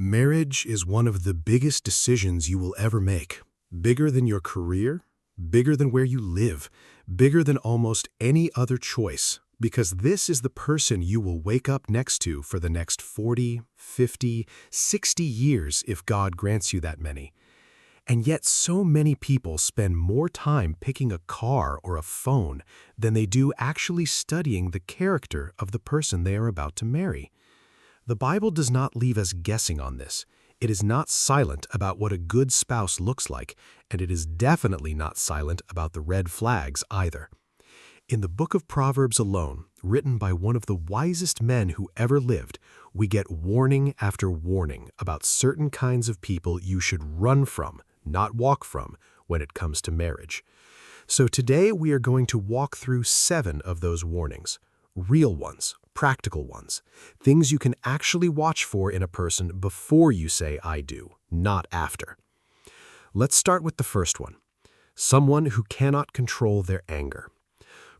Marriage is one of the biggest decisions you will ever make. Bigger than your career, bigger than where you live, bigger than almost any other choice, because this is the person you will wake up next to for the next 40, 50, 60 years if God grants you that many. And yet so many people spend more time picking a car or a phone than they do actually studying the character of the person they are about to marry. The Bible does not leave us guessing on this. It is not silent about what a good spouse looks like, and it is definitely not silent about the red flags either. In the book of Proverbs alone, written by one of the wisest men who ever lived, we get warning after warning about certain kinds of people you should run from, not walk from, when it comes to marriage. So today we are going to walk through 7 of those warnings. Real ones, practical ones, things you can actually watch for in a person before you say I do, not after. Let's start with the first one. Someone who cannot control their anger.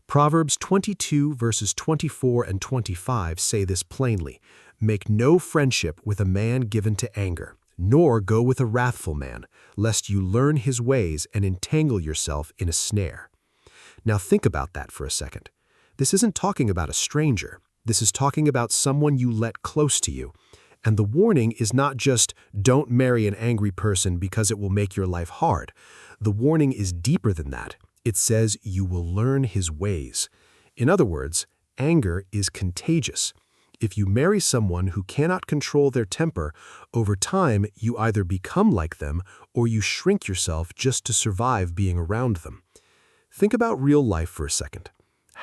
Proverbs 22 verses 24 and 25 say this plainly. Make no friendship with a man given to anger, nor go with a wrathful man, lest you learn his ways and entangle yourself in a snare. Now think about that for a second. This isn't talking about a stranger. This is talking about someone you let close to you. And the warning is not just don't marry an angry person because it will make your life hard. The warning is deeper than that. It says you will learn his ways. In other words, anger is contagious. If you marry someone who cannot control their temper, over time you either become like them or you shrink yourself just to survive being around them. Think about real life for a second.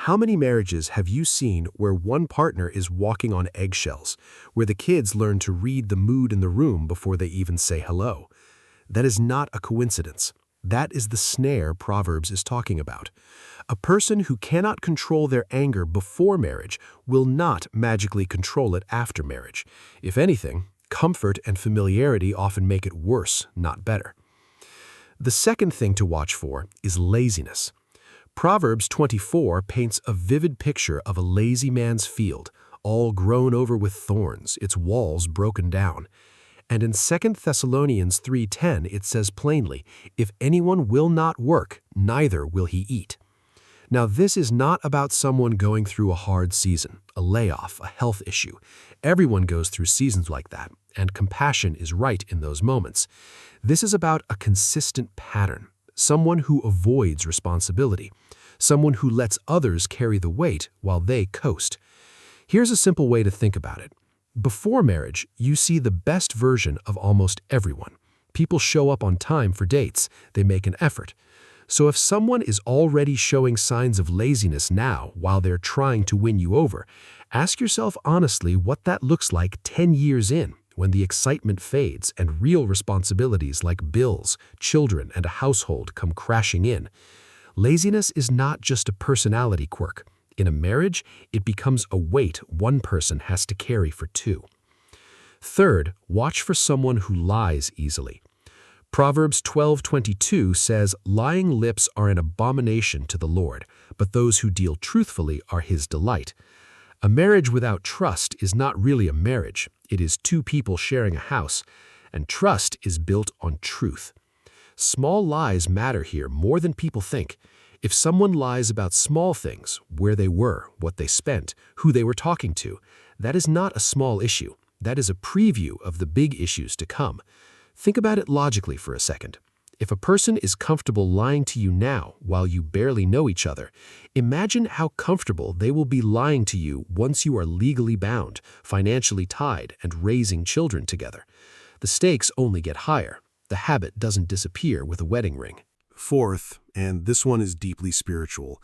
How many marriages have you seen where one partner is walking on eggshells, where the kids learn to read the mood in the room before they even say hello? That is not a coincidence. That is the snare Proverbs is talking about. A person who cannot control their anger before marriage will not magically control it after marriage. If anything, comfort and familiarity often make it worse, not better. The second thing to watch for is laziness. Proverbs 24 paints a vivid picture of a lazy man's field, all grown over with thorns, its walls broken down. And in 2 Thessalonians 3:10 it says plainly, if anyone will not work, neither will he eat. Now this is not about someone going through a hard season, a layoff, a health issue. Everyone goes through seasons like that, and compassion is right in those moments. This is about a consistent pattern. Someone who avoids responsibility, someone who lets others carry the weight while they coast. Here's a simple way to think about it. Before marriage, you see the best version of almost everyone. People show up on time for dates, they make an effort. So if someone is already showing signs of laziness now while they're trying to win you over, ask yourself honestly what that looks like 10 years in, when the excitement fades and real responsibilities like bills, children, and a household come crashing in. Laziness is not just a personality quirk. In a marriage, it becomes a weight one person has to carry for 2. Third, watch for someone who lies easily. Proverbs 12:22 says, lying lips are an abomination to the Lord, but those who deal truthfully are his delight. A marriage without trust is not really a marriage. It is 2 people sharing a house, and trust is built on truth. Small lies matter here more than people think. If someone lies about small things, where they were, what they spent, who they were talking to, that is not a small issue. That is a preview of the big issues to come. Think about it logically for a second. If a person is comfortable lying to you now while you barely know each other, imagine how comfortable they will be lying to you once you are legally bound, financially tied, and raising children together. The stakes only get higher. The habit doesn't disappear with a wedding ring. Fourth, and this one is deeply spiritual,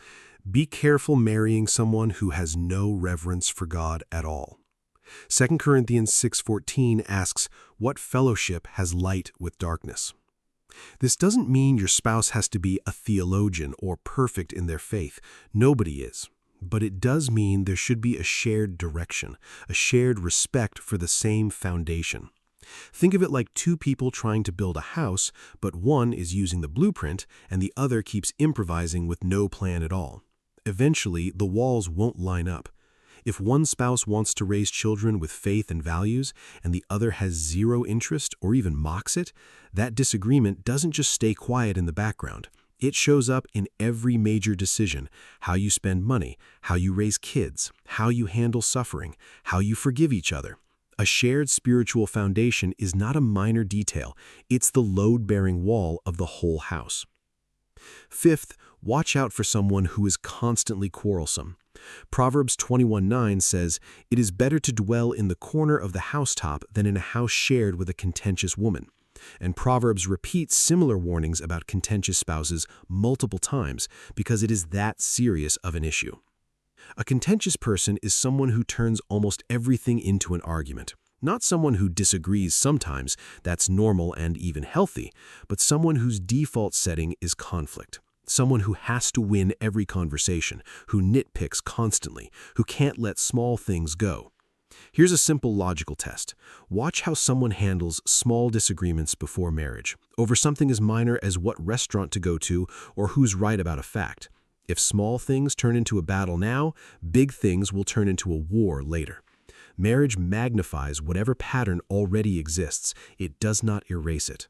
be careful marrying someone who has no reverence for God at all. 2 Corinthians 6:14 asks, what fellowship has light with darkness? This doesn't mean your spouse has to be a theologian or perfect in their faith. Nobody is. But it does mean there should be a shared direction, a shared respect for the same foundation. Think of it like 2 people trying to build a house, but one is using the blueprint and the other keeps improvising with no plan at all. Eventually, the walls won't line up. If one spouse wants to raise children with faith and values, and the other has zero interest or even mocks it, that disagreement doesn't just stay quiet in the background. It shows up in every major decision: how you spend money, how you raise kids, how you handle suffering, how you forgive each other. A shared spiritual foundation is not a minor detail, it's the load-bearing wall of the whole house. Fifth, watch out for someone who is constantly quarrelsome. Proverbs 21:9 says, "It is better to dwell in the corner of the housetop than in a house shared with a contentious woman." And Proverbs repeats similar warnings about contentious spouses multiple times because it is that serious of an issue. A contentious person is someone who turns almost everything into an argument. Not someone who disagrees sometimes, that's normal and even healthy, but someone whose default setting is conflict. Someone who has to win every conversation, who nitpicks constantly, who can't let small things go. Here's a simple logical test. Watch how someone handles small disagreements before marriage, over something as minor as what restaurant to go to or who's right about a fact. If small things turn into a battle now, big things will turn into a war later. Marriage magnifies whatever pattern already exists. It does not erase it.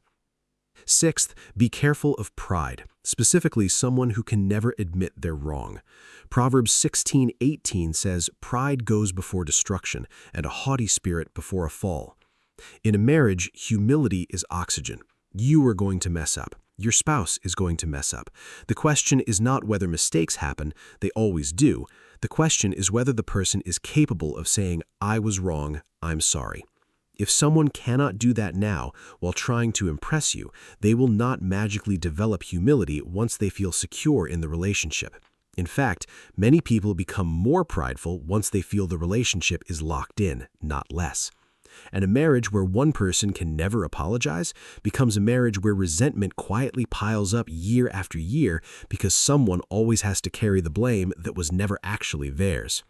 Sixth, be careful of pride, specifically someone who can never admit they're wrong. Proverbs 16:18 says, "Pride goes before destruction, and a haughty spirit before a fall." In a marriage, humility is oxygen. You are going to mess up. Your spouse is going to mess up. The question is not whether mistakes happen, they always do. The question is whether the person is capable of saying, "I was wrong, I'm sorry." If someone cannot do that now while trying to impress you, they will not magically develop humility once they feel secure in the relationship. In fact, many people become more prideful once they feel the relationship is locked in, not less. And a marriage where one person can never apologize becomes a marriage where resentment quietly piles up year after year because someone always has to carry the blame that was never actually theirs.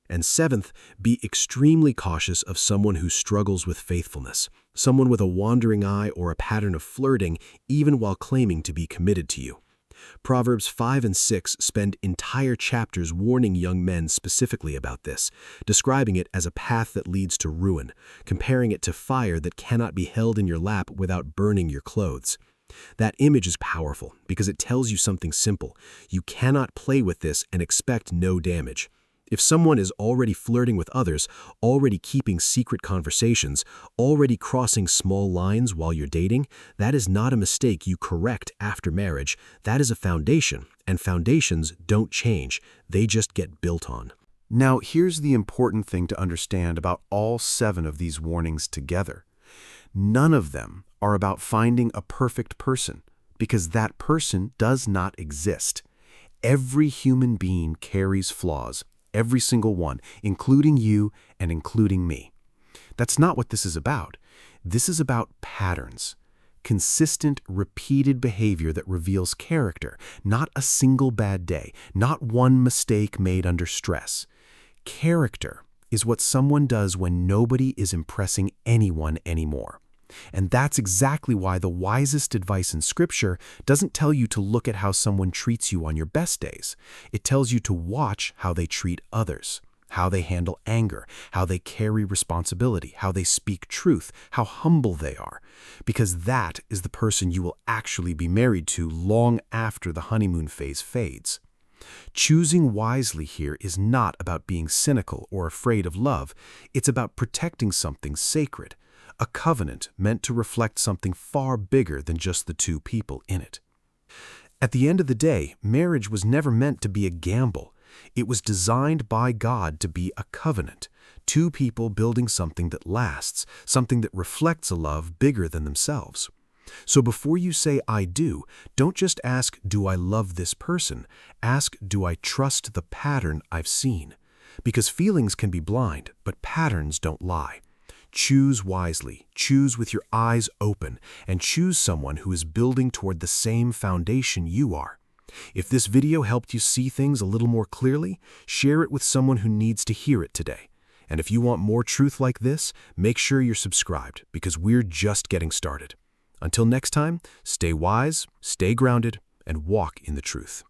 And seventh, be extremely cautious of someone who struggles with faithfulness, someone with a wandering eye or a pattern of flirting even while claiming to be committed to you. Proverbs 5 and 6 spend entire chapters warning young men specifically about this, describing it as a path that leads to ruin, comparing it to fire that cannot be held in your lap without burning your clothes. That image is powerful because it tells you something simple. You cannot play with this and expect no damage. If someone is already flirting with others, already keeping secret conversations, already crossing small lines while you're dating, that is not a mistake you correct after marriage. That is a foundation, and foundations don't change. They just get built on. Now, here's the important thing to understand about all 7 of these warnings together. None of them are about finding a perfect person, because that person does not exist. Every human being carries flaws. Every single one, including you and including me. That's not what this is about. This is about patterns. Consistent, repeated behavior that reveals character, not a single bad day, not one mistake made under stress. Character is what someone does when nobody is impressing anyone anymore. And that's exactly why the wisest advice in Scripture doesn't tell you to look at how someone treats you on your best days. It tells you to watch how they treat others, how they handle anger, how they carry responsibility, how they speak truth, how humble they are. Because that is the person you will actually be married to long after the honeymoon phase fades. Choosing wisely here is not about being cynical or afraid of love. It's about protecting something sacred. A covenant meant to reflect something far bigger than just the 2 people in it. At the end of the day, marriage was never meant to be a gamble. It was designed by God to be a covenant, 2 people building something that lasts, something that reflects a love bigger than themselves. So before you say "I do," don't just ask, "Do I love this person?" Ask, "Do I trust the pattern I've seen?" Because feelings can be blind, but patterns don't lie. Choose wisely, choose with your eyes open, and choose someone who is building toward the same foundation you are. If this video helped you see things a little more clearly, share it with someone who needs to hear it today. And if you want more truth like this, make sure you're subscribed, because we're just getting started. Until next time, stay wise, stay grounded, and walk in the truth.